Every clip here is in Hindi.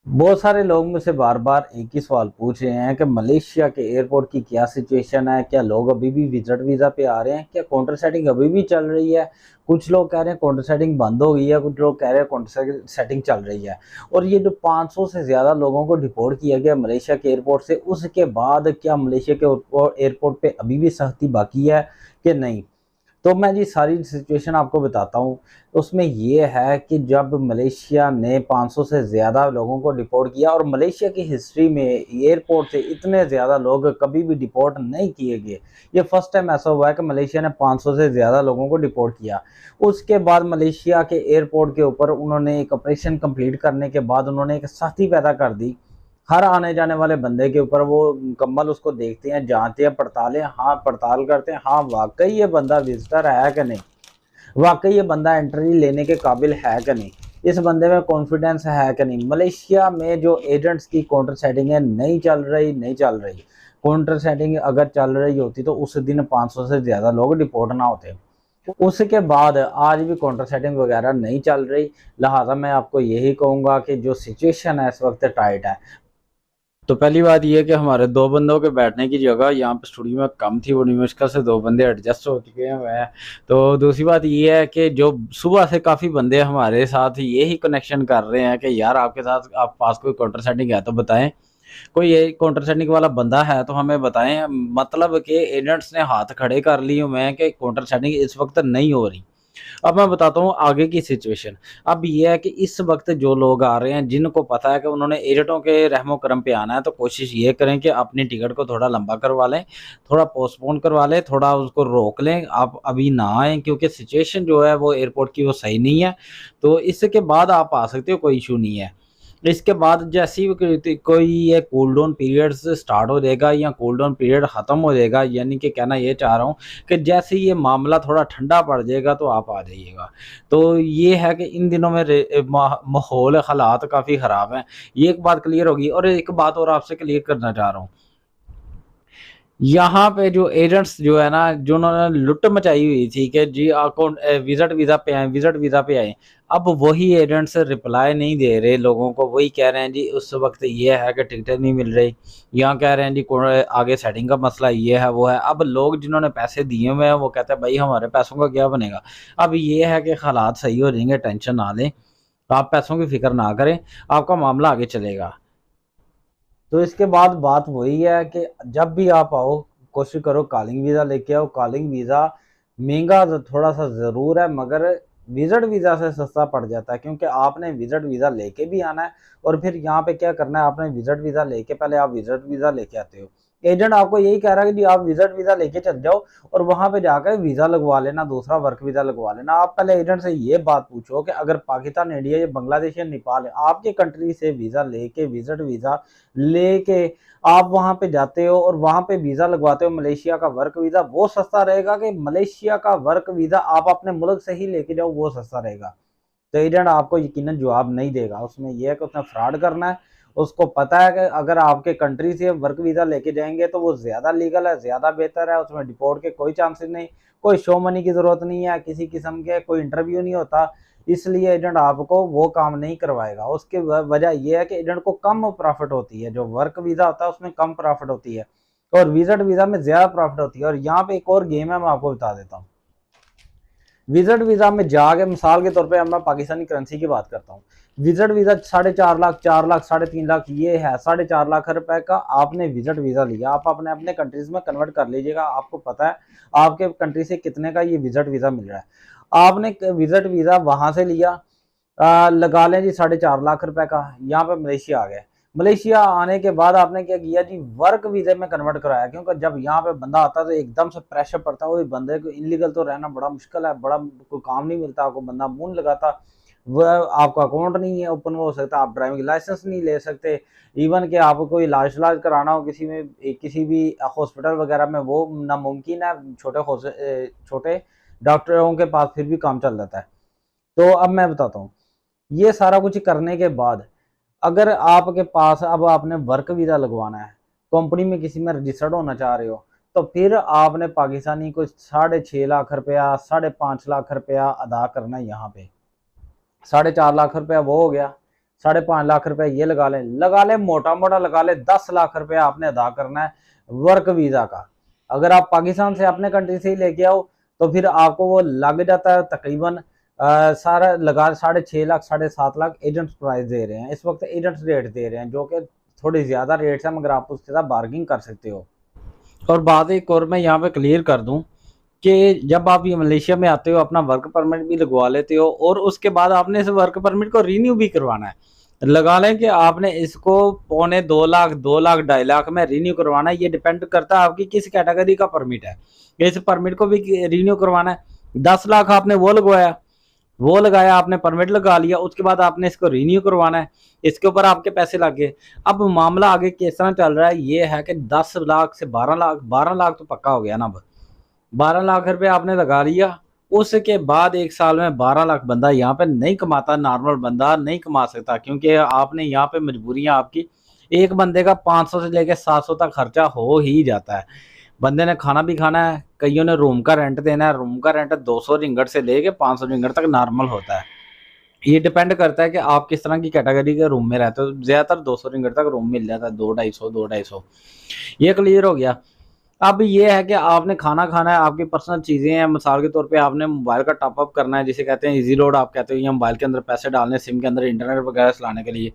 बहुत सारे लोग मुझसे बार बार एक ही सवाल पूछ रहे हैं कि मलेशिया के एयरपोर्ट की क्या सिचुएशन है, क्या लोग अभी भी विजिट वीज़ा पे आ रहे हैं, क्या काउंटर सेटिंग अभी भी चल रही है। कुछ लोग कह रहे हैं काउंटर सेटिंग बंद हो गई है, कुछ लोग कह रहे हैं काउंटर सेटिंग चल रही है। और ये जो 500 से ज़्यादा लोगों को डिपोर्ट किया गया मलेशिया के एयरपोर्ट से, उसके बाद क्या मलेशिया के एयरपोर्ट पर अभी भी सख्ती बाकी है कि नहीं। तो मैं जी सारी सिचुएशन आपको बताता हूँ। उसमें ये है कि जब मलेशिया ने 500 से ज़्यादा लोगों को डिपोर्ट किया, और मलेशिया की हिस्ट्री में एयरपोर्ट से इतने ज़्यादा लोग कभी भी डिपोर्ट नहीं किए गए। ये फर्स्ट टाइम ऐसा हुआ है कि मलेशिया ने 500 से ज़्यादा लोगों को डिपोर्ट किया। उसके बाद मलेशिया के एयरपोर्ट के ऊपर उन्होंने एक ऑपरेशन कंप्लीट करने के बाद उन्होंने एक सख्ती पैदा कर दी। हर आने जाने वाले बंदे के ऊपर वो मुकम्मल उसको देखते हैं, जांचते हैं, पड़तालें, हाँ पड़ताल करते हैं, हाँ वाकई ये बंदा विजिटर है कि नहीं, वाकई ये बंदा एंट्री लेने के काबिल है कि नहीं, इस बंदे में कॉन्फिडेंस है कि नहीं। मलेशिया में जो एजेंट्स की काउंटर सेटिंग है नहीं चल रही, नहीं चल रही। काउंटर सेटिंग अगर चल रही होती तो उस दिन 500 से ज़्यादा लोग डिपोर्ट ना होते। उसके बाद आज भी काउंटर सेटिंग वगैरह नहीं चल रही। लिहाजा मैं आपको यही कहूँगा कि जो सिचुएशन है इस वक्त टाइट है। तो पहली बात ये है कि हमारे दो बंदों के बैठने की जगह यहाँ पे स्टूडियो में कम थी, बड़ी मुश्किल से दो बंदे एडजस्ट हो चुके हैं वह। तो दूसरी बात ये है कि जो सुबह से काफ़ी बंदे हमारे साथ यही कनेक्शन कर रहे हैं कि यार आपके साथ आप पास कोई काउंटर सेटिंग है तो बताएं, कोई ये काउंटर सेटिंग वाला बंदा है तो हमें बताएं। मतलब कि एजेंट्स ने हाथ खड़े कर लिए हुए हैं कि काउंटर सेटिंग इस वक्त नहीं हो रही। अब मैं बताता हूँ आगे की सिचुएशन। अब ये है कि इस वक्त जो लोग आ रहे हैं जिनको पता है कि उन्होंने एजेंटों के रहमो करम पे आना है, तो कोशिश ये करें कि अपनी टिकट को थोड़ा लंबा करवा लें, थोड़ा पोस्टपोन करवा लें, थोड़ा उसको रोक लें, आप अभी ना आएँ क्योंकि सिचुएशन जो है वो एयरपोर्ट की वो सही नहीं है। तो इसके बाद आप आ सकते हो, कोई इशू नहीं है। इसके बाद जैसे ही कोई ये कूल डाउन पीरियड स्टार्ट हो जाएगा या कूल डाउन पीरियड ख़त्म हो जाएगा, यानी कि कहना ये चाह रहा हूँ कि जैसे ही ये मामला थोड़ा ठंडा पड़ जाएगा तो आप आ जाइएगा। तो ये है कि इन दिनों में माहौल हालात काफ़ी ख़राब हैं। ये एक बात क्लियर होगी। और एक बात और आपसे क्लियर करना चाह रहा हूँ, यहाँ पे जो एजेंट्स जो है ना, जो उन्होंने लुट मचाई हुई थी कि जी अकाउंट विजिट वीज़ा पे आए, विजिट वीज़ा पे आए, अब वही एजेंट्स रिप्लाई नहीं दे रहे लोगों को। वही कह रहे हैं जी उस वक्त ये है कि टिकटें नहीं मिल रही, यहाँ कह रहे हैं जी आगे सेटिंग का मसला ये है वो है। अब लोग जिन्होंने पैसे दिए हुए हैं वो कहते हैं भाई हमारे पैसों का क्या बनेगा। अब ये है कि हालात सही हो जाएंगे, टेंशन ना लें, आप पैसों की फिक्र ना करें, आपका मामला आगे चलेगा। तो इसके बाद बात वही है कि जब भी आप आओ कोशिश करो कॉलिंग वीज़ा लेके आओ। कॉलिंग वीज़ा महंगा थोड़ा सा ज़रूर है, मगर विजिट वीज़ा से सस्ता पड़ जाता है, क्योंकि आपने विजिट वीज़ा लेके भी आना है और फिर यहाँ पे क्या करना है, आपने विजिट वीज़ा लेके पहले आप विजिट वीज़ा लेके आते हो। एजेंट आपको यही कह रहा है कि जी आप विजिट वीज़ा लेके चल जाओ और वहां पे जाकर वीज़ा लगवा लेना, दूसरा वर्क वीज़ा लगवा लेना। आप पहले एजेंट से ये बात पूछो कि अगर पाकिस्तान, इंडिया या बांग्लादेश या नेपाल है, आपके कंट्री से वीज़ा लेके, विजिट वीज़ा लेके आप वहां पे जाते हो और वहां पे वीज़ा लगवाते हो मलेशिया का वर्क वीज़ा, वो सस्ता रहेगा कि मलेशिया का वर्क वीज़ा आप अपने मुल्क से ही लेके जाओ, वो सस्ता रहेगा। तो एजेंट आपको यकीनन जवाब नहीं देगा। उसमें यह है कि उसने फ्रॉड करना है। उसको पता है कि अगर आपके कंट्री से वर्क वीज़ा लेके जाएंगे तो वो ज़्यादा लीगल है, ज़्यादा बेहतर है, उसमें डिपोर्ट के कोई चांसेस नहीं, कोई शो मनी की ज़रूरत नहीं है, किसी किस्म के कोई इंटरव्यू नहीं होता। इसलिए एजेंट आपको वो काम नहीं करवाएगा। उसकी वजह यह है कि एजेंट को कम प्रॉफिट होती है। जो वर्क वीज़ा होता है उसमें कम प्रॉफिट होती है और विजिट वीज़ा में ज़्यादा प्रॉफिट होती है। और यहाँ पे एक और गेम है, मैं आपको बता देता हूँ। विजिट वीज़ा में जाके मिसाल के तौर पे, अब मैं पाकिस्तानी करेंसी की बात करता हूँ। विजिट वीज़ा 4.5 लाख, 4 लाख, 3.5 लाख ये है। 4.5 लाख रुपए का आपने विजिट वीज़ा लिया, आप अपने अपने कंट्रीज में कन्वर्ट कर लीजिएगा। आपको पता है आपके कंट्री से कितने का ये विजिट वीज़ा मिल रहा है। आपने विजिट वीज़ा वहां से लिया, लगा लें जी 4.5 लाख रुपए का, यहाँ पे मलेशिया आ गए। मलेशिया आने के बाद आपने क्या किया जी, वर्क वीज़े में कन्वर्ट कराया, क्योंकि जब यहाँ पे बंदा आता है तो एकदम से प्रेशर पड़ता है। वो बंदे को इनलीगल तो रहना बड़ा मुश्किल है, बड़ा कोई काम नहीं मिलता आपको, बंदा मुंह लगाता। वह आपका अकाउंट नहीं है ओपन हो सकता, आप ड्राइविंग लाइसेंस नहीं ले सकते। इवन कि आपको कोई इलाज कराना हो किसी में, किसी भी हॉस्पिटल वगैरह में, वो नामुमकिन है। छोटे डॉक्टरों के पास फिर भी काम चल जाता है। तो अब मैं बताता हूँ, ये सारा कुछ करने के बाद अगर आपके पास अब आपने वर्क वीज़ा लगवाना है कंपनी में किसी में रजिस्टर्ड होना चाह रहे हो, तो फिर आपने पाकिस्तानी को 6.5 लाख रुपया 5.5 लाख रुपया अदा करना है। यहाँ पे 4.5 लाख रुपया वो हो गया, 5.5 लाख रुपया ये लगा ले मोटा मोटा लगा ले 10 लाख रुपया आपने अदा करना है वर्क वीजा का। अगर आप पाकिस्तान से अपने कंट्री से ही लेके आओ तो फिर आपको वो लग जाता है तकरीबन सारा लगा 6.5 लाख 7.5 लाख एजेंट्स प्राइस दे रहे हैं इस वक्त, एजेंट्स रेट दे रहे हैं जो कि थोड़ी ज्यादा रेट्स है, मगर आप उसके साथ बार्गिंग कर सकते हो। और बात एक और मैं यहाँ पे क्लियर कर दूं कि जब आप ये मलेशिया में आते हो अपना वर्क परमिट भी लगवा लेते हो और उसके बाद आपने इस वर्क परमिट को रीन्यू भी करवाना है। लगा लें कि आपने इसको 1.25 लाख 2 लाख 2.5 लाख में रीन्यू करवाना है। ये डिपेंड करता है आपकी किस कैटेगरी का परमिट है, इस परमिट को भी रीन्यू करवाना है। 10 लाख आपने वो लगाया आपने परमिट लगा लिया, उसके बाद आपने इसको रीन्यू करवाना है, इसके ऊपर आपके पैसे लग गए। अब मामला आगे किस तरह चल रहा है ये है कि 10 लाख से 12 लाख तो पक्का हो गया ना। अब 12 लाख रुपए आपने लगा लिया, उसके बाद 1 साल में 12 लाख बंदा यहाँ पे नहीं कमाता, नॉर्मल बंदा नहीं कमा सकता, क्योंकि आपने यहाँ पे मजबूरियां आपकी एक बंदे का 500 से लेकर 700 तक खर्चा हो ही जाता है। बंदे ने खाना भी खाना है, कईयों ने रूम का रेंट देना है, रूम का रेंट 200 रिंगट से लेके 500 रिंगट तक नॉर्मल होता है। ये डिपेंड करता है कि आप किस तरह की कैटेगरी के रूम में रहते हो। ज्यादातर 200 रिंगट तक रूम मिल जाता है, 2-250 ये क्लियर हो गया। अब ये है कि आपने खाना खाना है, आपकी पर्सनल चीजें हैं, मिसाल के तौर पे आपने मोबाइल का टॉपअप करना है जिसे कहते हैं इजी लोड आप कहते हो, या मोबाइल के अंदर पैसे डालने सिम के अंदर इंटरनेट वगैरह चलाने के लिए।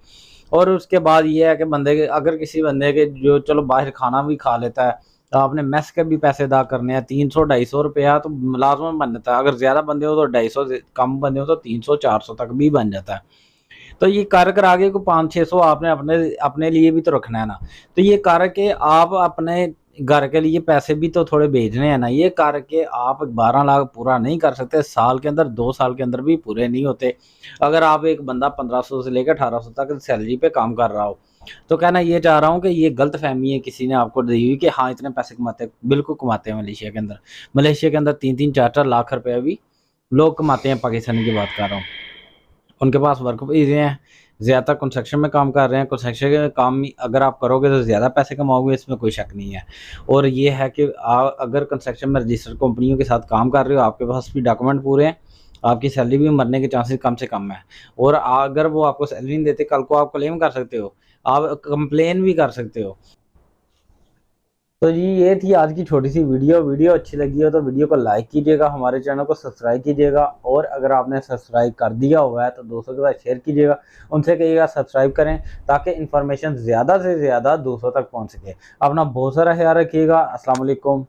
और उसके बाद ये है कि बंदे के अगर किसी बंदे के जो चलो बाहर खाना भी खा लेता है तो आपने मेस के भी पैसे अदा करने हैं, 300-250 रुपया तो लाजमन बन जाता है। अगर ज्यादा बंदे हो तो 250, कम बंदे हो तो 300-400 तक भी बन जाता है। तो ये कर कर आगे को 500-600 आपने अपने अपने लिए भी तो रखना है ना। तो ये करके आप अपने घर के लिए पैसे भी तो थोड़े भेजने हैं ना। ये करके आप 12 लाख पूरा नहीं कर सकते साल के अंदर, 2 साल के अंदर भी पूरे नहीं होते। अगर आप एक बंदा 1500 से लेकर 1800 तक सैलरी पे काम कर रहा हो तो कहना ये चाह रहा हूँ कि ये गलत फहमी है किसी ने आपको दी हुई कि हाँ इतने पैसे कमाते हैं, बिल्कुल कमाते हैं मलेशिया के अंदर। मलेशिया के अंदर 3-3 4-4 लाख रुपया भी लोग कमाते हैं, पाकिस्तानी की बात कर रहा हूँ। उनके पास वर्क वीजे हैं, ज़्यादातर कंस्ट्रक्शन में काम कर रहे हैं। कंस्ट्रक्शन के काम अगर आप करोगे तो ज़्यादा पैसे कमाओगे, इसमें कोई शक नहीं है। और ये है कि अगर कंस्ट्रक्शन में रजिस्टर्ड कंपनियों के साथ काम कर रहे हो, आपके पास भी डॉक्यूमेंट पूरे हैं, आपकी सैलरी भी मरने के चांसेस कम से कम है। और अगर वो आपको सैलरी नहीं देते, कल को आप क्लेम कर सकते हो, आप कंप्लेन भी कर सकते हो। तो जी ये थी आज की छोटी सी वीडियो अच्छी लगी हो तो वीडियो को लाइक कीजिएगा, हमारे चैनल को सब्सक्राइब कीजिएगा, और अगर आपने सब्सक्राइब कर दिया हुआ है तो दोस्तों के साथ शेयर कीजिएगा, उनसे कहिएगा सब्सक्राइब करें ताकि इन्फॉर्मेशन ज़्यादा से ज़्यादा दोस्तों तक पहुंच सके। अपना बहुत सारा ख्याल रखिएगा। अस्सलाम वालेकुम।